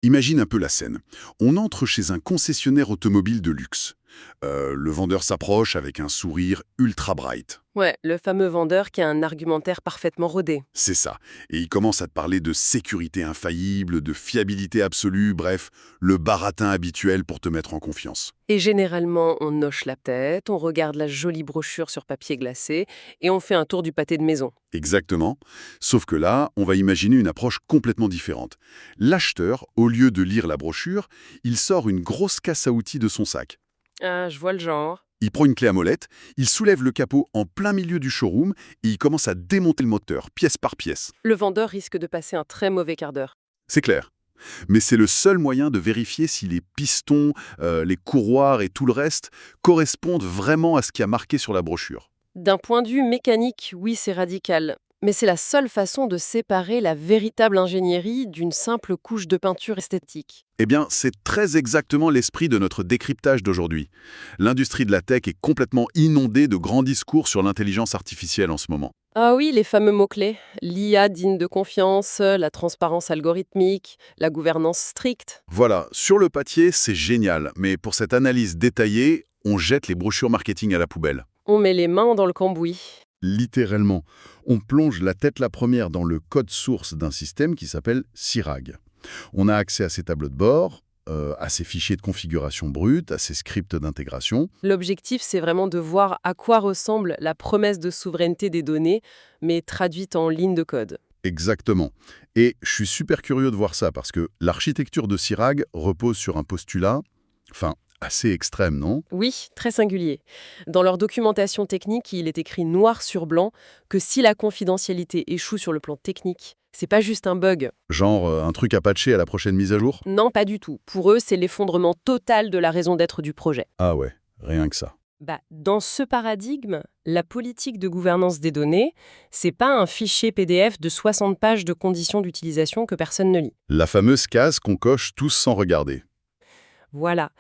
Imagine un peu la scène. On entre chez un concessionnaire automobile de luxe. Le vendeur s'approche avec un sourire ultra bright. Ouais, le fameux vendeur qui a un argumentaire parfaitement rodé. C'est ça. Et il commence à te parler de sécurité infaillible, de fiabilité absolue, bref, le baratin habituel pour te mettre en confiance. Et généralement, on hoche la tête, on regarde la jolie brochure sur papier glacé et on fait un tour du pâté de maison. Exactement. Sauf que là, on va imaginer une approche complètement différente. L'acheteur, au lieu de lire la brochure, il sort une grosse casse à outils de son sac. Ah, je vois le genre. Il prend une clé à molette, il soulève le capot en plein milieu du showroom et il commence à démonter le moteur, pièce par pièce. Le vendeur risque de passer un très mauvais quart d'heure. C'est clair. Mais c'est le seul moyen de vérifier si les pistons, les courroirs et tout le reste correspondent vraiment à ce qui a marqué sur la brochure. D'un point de vue mécanique, oui, c'est radical. Mais c'est la seule façon de séparer la véritable ingénierie d'une simple couche de peinture esthétique. Eh bien, c'est très exactement l'esprit de notre décryptage d'aujourd'hui. L'industrie de la tech est complètement inondée de grands discours sur l'intelligence artificielle en ce moment. Ah oui, les fameux mots-clés. L'IA digne de confiance, la transparence algorithmique, la gouvernance stricte. Voilà, sur le papier, c'est génial, mais pour cette analyse détaillée, on jette les brochures marketing à la poubelle. On met les mains dans le cambouis. Littéralement, on plonge la tête la première dans le code source d'un système qui s'appelle CIRAG. On a accès à ses tableaux de bord, à ses fichiers de configuration brute, à ses scripts d'intégration. L'objectif, c'est vraiment de voir à quoi ressemble la promesse de souveraineté des données, mais traduite en ligne de code. Exactement. Et je suis super curieux de voir ça parce que l'architecture de CIRAG repose sur un postulat, assez extrême, non? Oui, très singulier. Dans leur documentation technique, il est écrit noir sur blanc que si la confidentialité échoue sur le plan technique, c'est pas juste un bug. Genre un truc à patcher à la prochaine mise à jour? Non, pas du tout. Pour eux, c'est l'effondrement total de la raison d'être du projet. Ah ouais, rien que ça. Dans ce paradigme, la politique de gouvernance des données, c'est pas un fichier PDF de 60 pages de conditions d'utilisation que personne ne lit. La fameuse case qu'on coche tous sans regarder. Voilà.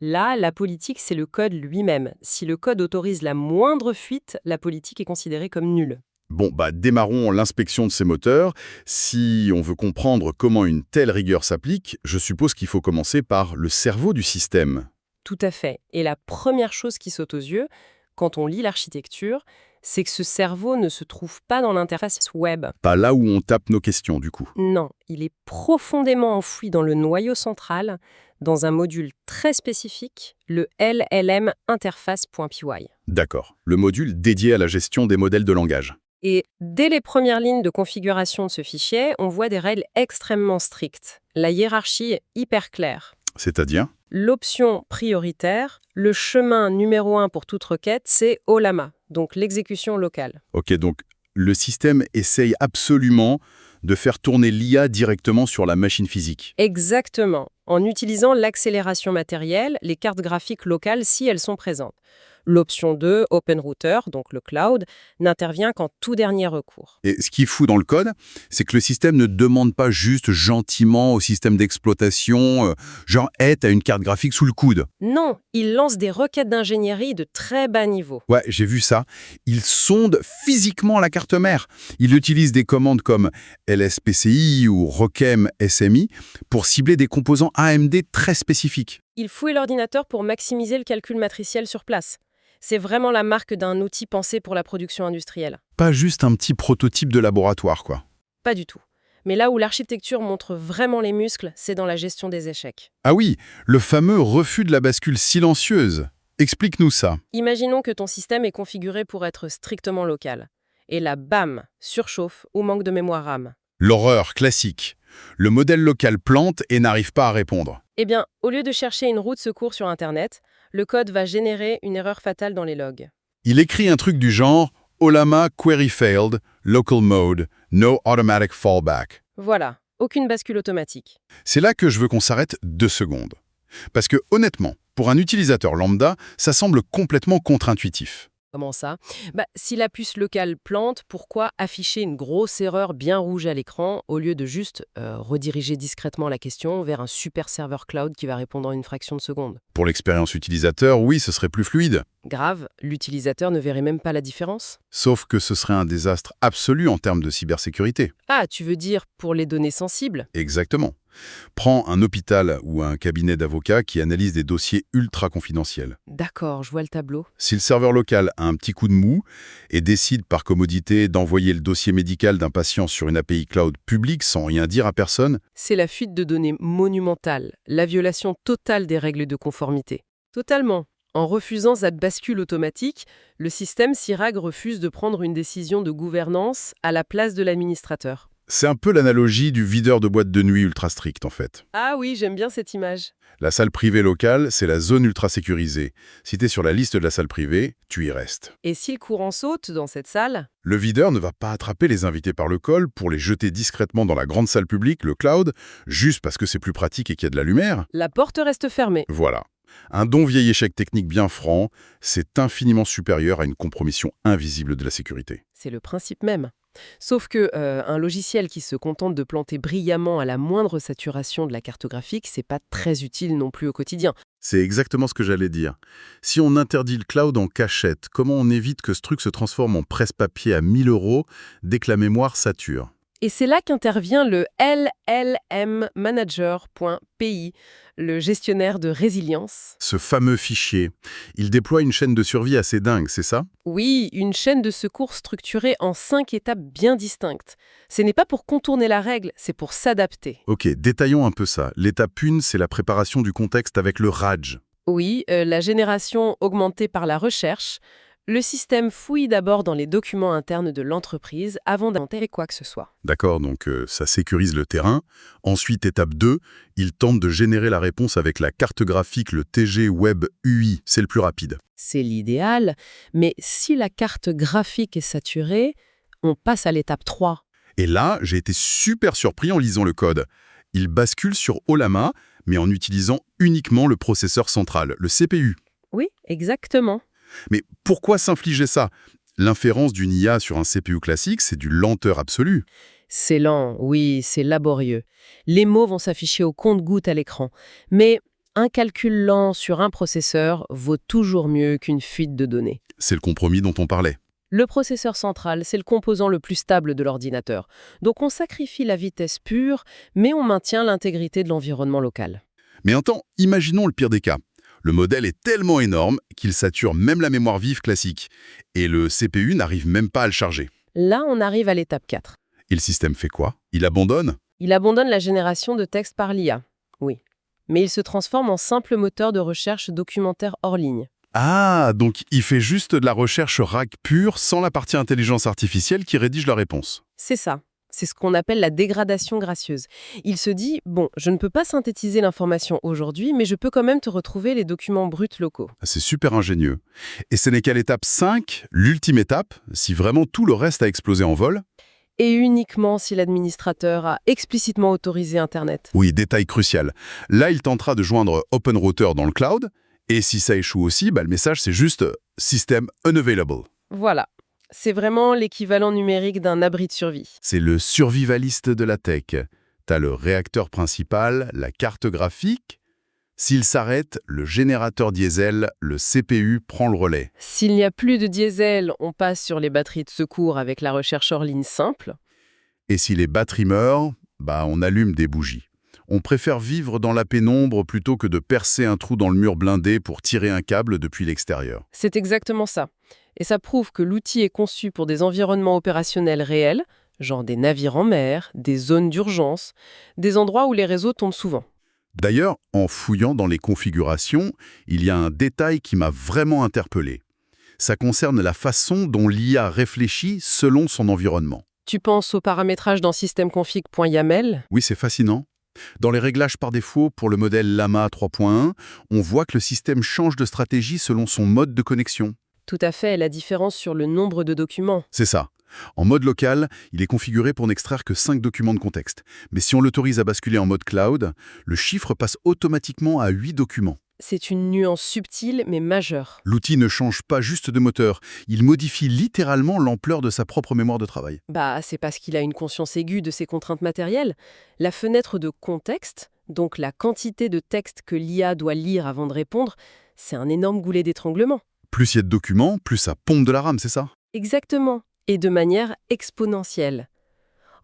Là, la politique, c'est le code lui-même. Si le code autorise la moindre fuite, la politique est considérée comme nulle. Bon, démarrons l'inspection de ces moteurs. Si on veut comprendre comment une telle rigueur s'applique, je suppose qu'il faut commencer par le cerveau du système. Tout à fait. Et la première chose qui saute aux yeux, quand on lit l'architecture, c'est que ce cerveau ne se trouve pas dans l'interface web. Pas là où on tape nos questions, du coup. Non, il est profondément enfoui dans le noyau central, dans un module très spécifique, le LLM interface.py. D'accord. Le module dédié à la gestion des modèles de langage. Et dès les premières lignes de configuration de ce fichier, on voit des règles extrêmement strictes. La hiérarchie est hyper claire. C'est-à-dire? L'option prioritaire, le chemin numéro 1 pour toute requête, c'est OLAMA, donc l'exécution locale. Ok, donc le système essaye absolument de faire tourner l'IA directement sur la machine physique. Exactement, en utilisant l'accélération matérielle, les cartes graphiques locales si elles sont présentes. L'option 2, Open Router, donc le cloud, n'intervient qu'en tout dernier recours. Et ce qui est fou dans le code, c'est que le système ne demande pas juste gentiment au système d'exploitation, genre « hey, t'as une carte graphique sous le coude ». Non, il lance des requêtes d'ingénierie de très bas niveau. Ouais, j'ai vu ça. Il sonde physiquement la carte mère. Il utilise des commandes comme LSPCI ou Rokem SMI pour cibler des composants AMD très spécifiques. Il fouille l'ordinateur pour maximiser le calcul matriciel sur place. C'est vraiment la marque d'un outil pensé pour la production industrielle. Pas juste un petit prototype de laboratoire, quoi. Pas du tout. Mais là où l'architecture montre vraiment les muscles, c'est dans la gestion des échecs. Ah oui, le fameux refus de la bascule silencieuse. Explique-nous ça. Imaginons que ton système est configuré pour être strictement local. Et là, bam, surchauffe ou manque de mémoire RAM. L'horreur classique. Le modèle local plante et n'arrive pas à répondre. Eh bien, au lieu de chercher une roue de secours sur Internet, le code va générer une erreur fatale dans les logs. Il écrit un truc du genre « Olama query failed, local mode, no automatic fallback ». Voilà, aucune bascule automatique. C'est là que je veux qu'on s'arrête 2 secondes. Parce que honnêtement, pour un utilisateur lambda, ça semble complètement contre-intuitif. Comment ça? Si la puce locale plante, pourquoi afficher une grosse erreur bien rouge à l'écran au lieu de juste rediriger discrètement la question vers un super serveur cloud qui va répondre en une fraction de seconde? Pour l'expérience utilisateur, oui, ce serait plus fluide. Grave, l'utilisateur ne verrait même pas la différence. Sauf que ce serait un désastre absolu en termes de cybersécurité. Ah, tu veux dire pour les données sensibles? Exactement. Prends un hôpital ou un cabinet d'avocats qui analyse des dossiers ultra confidentiels. D'accord, je vois le tableau. Si le serveur local a un petit coup de mou et décide par commodité d'envoyer le dossier médical d'un patient sur une API cloud publique sans rien dire à personne, C'est la fuite de données monumentale, la violation totale des règles de conformité. Totalement. En refusant cette bascule automatique, le système CIRAG refuse de prendre une décision de gouvernance à la place de l'administrateur. c'est un peu l'analogie du videur de boîte de nuit ultra strict en fait. Ah oui, j'aime bien cette image. La salle privée locale, c'est la zone ultra sécurisée. Si tu es sur la liste de la salle privée, tu y restes. Et si le courant saute dans cette salle? Le videur ne va pas attraper les invités par le col pour les jeter discrètement dans la grande salle publique, le cloud, juste parce que c'est plus pratique et qu'il y a de la lumière. La porte reste fermée. Voilà. Un don vieil échec technique bien franc, c'est infiniment supérieur à une compromission invisible de la sécurité. C'est le principe même. Sauf que un logiciel qui se contente de planter brillamment à la moindre saturation de la carte graphique, c'est pas très utile non plus au quotidien. C'est exactement ce que j'allais dire. Si on interdit le cloud en cachette, comment on évite que ce truc se transforme en presse-papier à 1000 € dès que la mémoire sature? Et c'est là qu'intervient le LLM-Manager.pi, le gestionnaire de résilience. Ce fameux fichier, il déploie une chaîne de survie assez dingue, c'est ça? Oui, une chaîne de secours structurée en 5 étapes bien distinctes. Ce n'est pas pour contourner la règle, c'est pour s'adapter. Ok, détaillons un peu ça. L'étape 1, c'est la préparation du contexte avec le RAG. Oui, la génération augmentée par la recherche. Le système fouille d'abord dans les documents internes de l'entreprise avant d'inventer quoi que ce soit. D'accord, donc ça sécurise le terrain. Ensuite, étape 2, il tente de générer la réponse avec la carte graphique, le TG Web UI. C'est le plus rapide. C'est l'idéal, mais si la carte graphique est saturée, on passe à l'étape 3. Et là, j'ai été super surpris en lisant le code. Il bascule sur Olama, mais en utilisant uniquement le processeur central, le CPU. Oui, exactement. Mais pourquoi s'infliger ça? L'inférence d'une IA sur un CPU classique, c'est du lenteur absolue. C'est lent, oui, c'est laborieux. Les mots vont s'afficher au compte-gouttes à l'écran. Mais un calcul lent sur un processeur vaut toujours mieux qu'une fuite de données. C'est le compromis dont on parlait. Le processeur central, c'est le composant le plus stable de l'ordinateur. Donc on sacrifie la vitesse pure, mais on maintient l'intégrité de l'environnement local. Mais attends, imaginons le pire des cas. Le modèle est tellement énorme qu'il sature même la mémoire vive classique. Et le CPU n'arrive même pas à le charger. Là, on arrive à l'étape 4. Et le système fait quoi? Il abandonne? Il abandonne la génération de texte par l'IA. Oui. Mais il se transforme en simple moteur de recherche documentaire hors ligne. Ah, donc il fait juste de la recherche RAG pure sans la partie intelligence artificielle qui rédige la réponse. C'est ça. C'est ce qu'on appelle la dégradation gracieuse. Il se dit, bon, je ne peux pas synthétiser l'information aujourd'hui, mais je peux quand même te retrouver les documents bruts locaux. C'est super ingénieux. Et ce n'est qu'à l'étape 5, l'ultime étape, si vraiment tout le reste a explosé en vol. Et uniquement si l'administrateur a explicitement autorisé Internet. Oui, détail crucial. Là, il tentera de joindre OpenRouter dans le cloud. Et si ça échoue aussi, le message c'est juste « System unavailable ». Voilà. C'est vraiment l'équivalent numérique d'un abri de survie. C'est le survivaliste de la tech. T'as le réacteur principal, la carte graphique. S'il s'arrête, le générateur diesel, le CPU, prend le relais. S'il n'y a plus de diesel, on passe sur les batteries de secours avec la recherche hors ligne simple. Et si les batteries meurent, on allume des bougies. On préfère vivre dans la pénombre plutôt que de percer un trou dans le mur blindé pour tirer un câble depuis l'extérieur. C'est exactement ça. Et ça prouve que l'outil est conçu pour des environnements opérationnels réels, genre des navires en mer, des zones d'urgence, des endroits où les réseaux tombent souvent. D'ailleurs, en fouillant dans les configurations, il y a un détail qui m'a vraiment interpellé. Ça concerne la façon dont l'IA réfléchit selon son environnement. Tu penses au paramétrage dans systemconfig.yaml? Oui, c'est fascinant. Dans les réglages par défaut pour le modèle Llama 3.1, on voit que le système change de stratégie selon son mode de connexion. Tout à fait, la différence sur le nombre de documents. C'est ça. En mode local, il est configuré pour n'extraire que 5 documents de contexte. Mais si on l'autorise à basculer en mode cloud, le chiffre passe automatiquement à 8 documents. C'est une nuance subtile mais majeure. L'outil ne change pas juste de moteur, il modifie littéralement l'ampleur de sa propre mémoire de travail. C'est parce qu'il a une conscience aiguë de ses contraintes matérielles. La fenêtre de contexte, donc la quantité de texte que l'IA doit lire avant de répondre, c'est un énorme goulet d'étranglement. Plus il y a de documents, plus ça pompe de la RAM, c'est ça? Exactement. Et de manière exponentielle.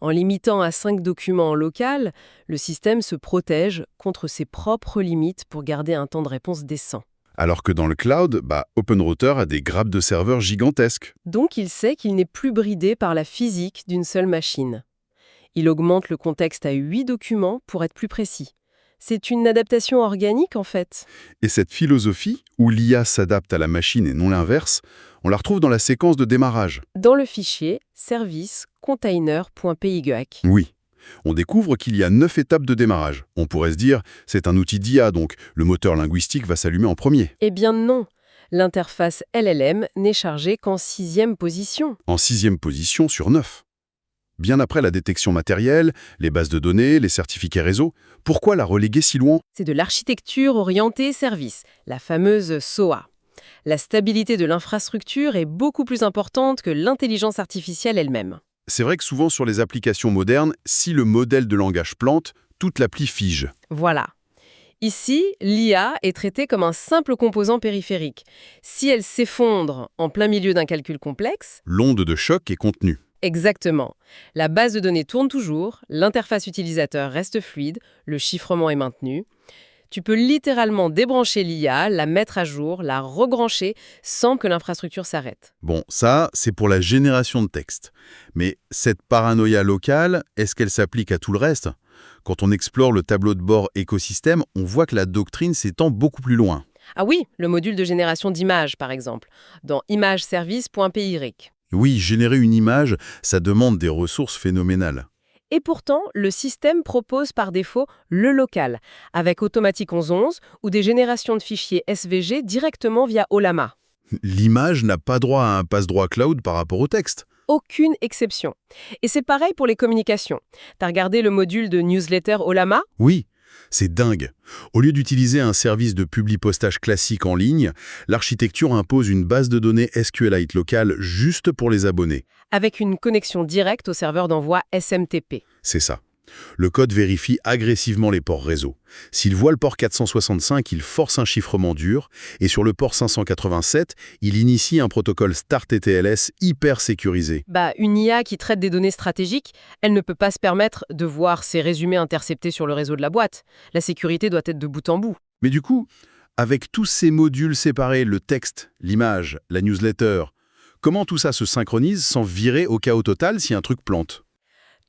En limitant à 5 documents en local, le système se protège contre ses propres limites pour garder un temps de réponse décent. Alors que dans le cloud, OpenRouter a des grappes de serveurs gigantesques. Donc il sait qu'il n'est plus bridé par la physique d'une seule machine. Il augmente le contexte à 8 documents pour être plus précis. C'est une adaptation organique en fait. Et cette philosophie, où l'IA s'adapte à la machine et non l'inverse, on la retrouve dans la séquence de démarrage. Dans le fichier service-container.py. Oui. On découvre qu'il y a 9 étapes de démarrage. On pourrait se dire, c'est un outil d'IA, donc le moteur linguistique va s'allumer en premier. Eh bien non. L'interface LLM n'est chargée qu'en 6e position. En 6e position sur 9. Bien après la détection matérielle, les bases de données, les certificats réseau, pourquoi la reléguer si loin? C'est de l'architecture orientée service, la fameuse SOA. La stabilité de l'infrastructure est beaucoup plus importante que l'intelligence artificielle elle-même. C'est vrai que souvent sur les applications modernes, si le modèle de langage plante, toute l'appli fige. Voilà. Ici, l'IA est traitée comme un simple composant périphérique. Si elle s'effondre en plein milieu d'un calcul complexe, L'onde de choc est contenue. exactement. La base de données tourne toujours, l'interface utilisateur reste fluide, le chiffrement est maintenu. Tu peux littéralement débrancher l'IA, la mettre à jour, la rebrancher sans que l'infrastructure s'arrête. Bon, ça, c'est pour la génération de texte. Mais cette paranoïa locale, est-ce qu'elle s'applique à tout le reste? Quand on explore le tableau de bord écosystème, on voit que la doctrine s'étend beaucoup plus loin. Ah oui, le module de génération d'images, par exemple, dans imageservice.py. Oui, générer une image, ça demande des ressources phénoménales. Et pourtant, le système propose par défaut le local, avec Automatic 1111 ou des générations de fichiers SVG directement via Ollama. L'image n'a pas droit à un passe-droit cloud par rapport au texte. Aucune exception. Et c'est pareil pour les communications. T'as regardé le module de newsletter Ollama? Oui, c'est dingue. Au lieu d'utiliser un service de publi-postage classique en ligne, l'architecture impose une base de données SQLite locale juste pour les abonnés. Avec une connexion directe au serveur d'envoi SMTP. C'est ça. Le code vérifie agressivement les ports réseau. S'il voit le port 465, il force un chiffrement dur, et sur le port 587, il initie un protocole StartTTLS hyper sécurisé. Une IA qui traite des données stratégiques, elle ne peut pas se permettre de voir ses résumés interceptés sur le réseau de la boîte. La sécurité doit être de bout en bout. Mais du coup, avec tous ces modules séparés, le texte, l'image, la newsletter, comment tout ça se synchronise sans virer au chaos total si un truc plante?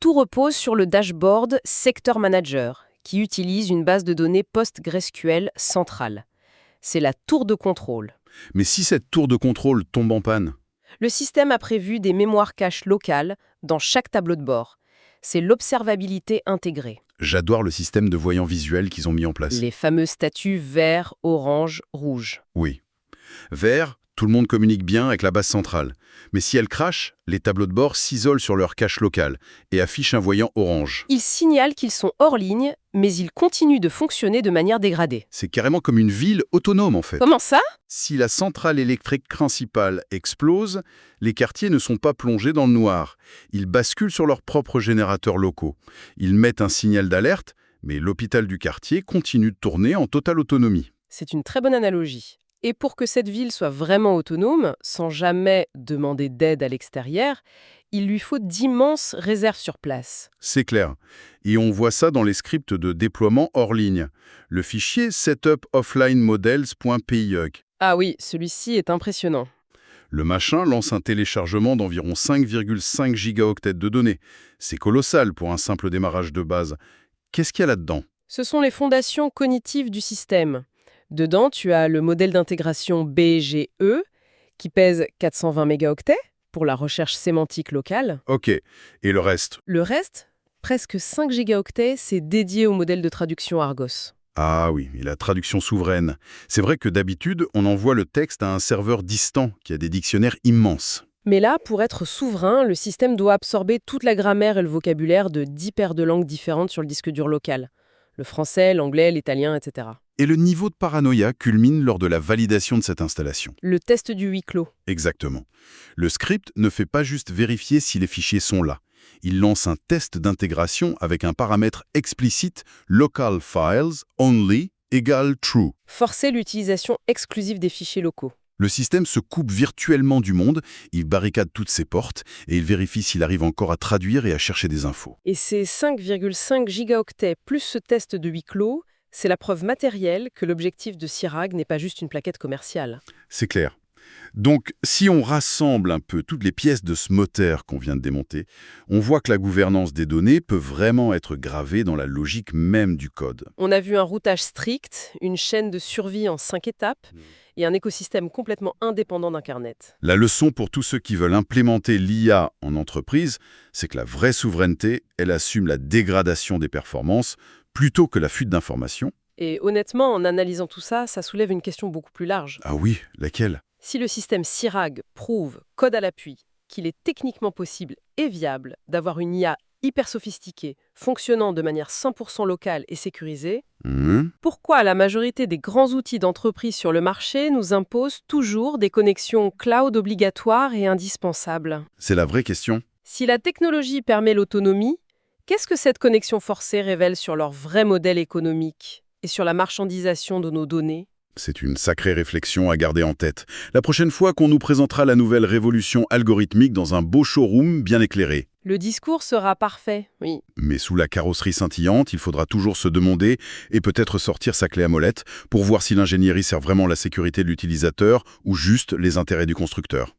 Tout repose sur le dashboard Sector Manager, qui utilise une base de données PostgreSQL centrale. C'est la tour de contrôle. Mais si cette tour de contrôle tombe en panne? Le système a prévu des mémoires caches locales dans chaque tableau de bord. C'est l'observabilité intégrée. J'adore le système de voyants visuels qu'ils ont mis en place. Les fameux statuts vert, orange, rouge. Oui. Vert, tout le monde communique bien avec la base centrale. Mais si elle crache, les tableaux de bord s'isolent sur leur cache locale et affichent un voyant orange. Ils signalent qu'ils sont hors ligne, mais ils continuent de fonctionner de manière dégradée. C'est carrément comme une ville autonome en fait. Comment ça? Si la centrale électrique principale explose, les quartiers ne sont pas plongés dans le noir. Ils basculent sur leurs propres générateurs locaux. Ils mettent un signal d'alerte, mais l'hôpital du quartier continue de tourner en totale autonomie. C'est une très bonne analogie. Et pour que cette ville soit vraiment autonome, sans jamais demander d'aide à l'extérieur, il lui faut d'immenses réserves sur place. C'est clair. Et on voit ça dans les scripts de déploiement hors ligne. Le fichier setup-offline-models.py. Ah oui, celui-ci est impressionnant. Le machin lance un téléchargement d'environ 5,5 gigaoctets de données. C'est colossal pour un simple démarrage de base. Qu'est-ce qu'il y a là-dedans? Ce sont les fondations cognitives du système. Dedans, tu as le modèle d'intégration BGE, qui pèse 420 mégaoctets pour la recherche sémantique locale. Ok. Et le reste? Le reste, presque 5 gigaoctets, c'est dédié au modèle de traduction Argos. Ah oui, et la traduction souveraine. C'est vrai que d'habitude, on envoie le texte à un serveur distant qui a des dictionnaires immenses. Mais là, pour être souverain, le système doit absorber toute la grammaire et le vocabulaire de 10 paires de langues différentes sur le disque dur local. Le français, l'anglais, l'italien, etc. Et le niveau de paranoïa culmine lors de la validation de cette installation. Le test du huis clos. Exactement. Le script ne fait pas juste vérifier si les fichiers sont là. Il lance un test d'intégration avec un paramètre explicite local files only égale true. Forcer l'utilisation exclusive des fichiers locaux. Le système se coupe virtuellement du monde, il barricade toutes ses portes et il vérifie s'il arrive encore à traduire et à chercher des infos. Et ces 5,5 gigaoctets plus ce test de huis clos, c'est la preuve matérielle que l'objectif de CIRAG n'est pas juste une plaquette commerciale. C'est clair. Donc, si on rassemble un peu toutes les pièces de ce moteur qu'on vient de démonter, on voit que la gouvernance des données peut vraiment être gravée dans la logique même du code. On a vu un routage strict, une chaîne de survie en 5 étapes et un écosystème complètement indépendant d'Internet. La leçon pour tous ceux qui veulent implémenter l'IA en entreprise, c'est que la vraie souveraineté, elle assume la dégradation des performances plutôt que la fuite d'informations. Et honnêtement, en analysant tout ça, ça soulève une question beaucoup plus large. Ah oui, laquelle? Si le système CIRAG prouve, code à l'appui, qu'il est techniquement possible et viable d'avoir une IA hyper sophistiquée, fonctionnant de manière 100% locale et sécurisée, pourquoi la majorité des grands outils d'entreprise sur le marché nous imposent toujours des connexions cloud obligatoires et indispensables? C'est la vraie question. Si la technologie permet l'autonomie, qu'est-ce que cette connexion forcée révèle sur leur vrai modèle économique et sur la marchandisation de nos données? C'est une sacrée réflexion à garder en tête. La prochaine fois qu'on nous présentera la nouvelle révolution algorithmique dans un beau showroom bien éclairé. Le discours sera parfait, oui. Mais sous la carrosserie scintillante, il faudra toujours se demander et peut-être sortir sa clé à molette pour voir si l'ingénierie sert vraiment la sécurité de l'utilisateur ou juste les intérêts du constructeur.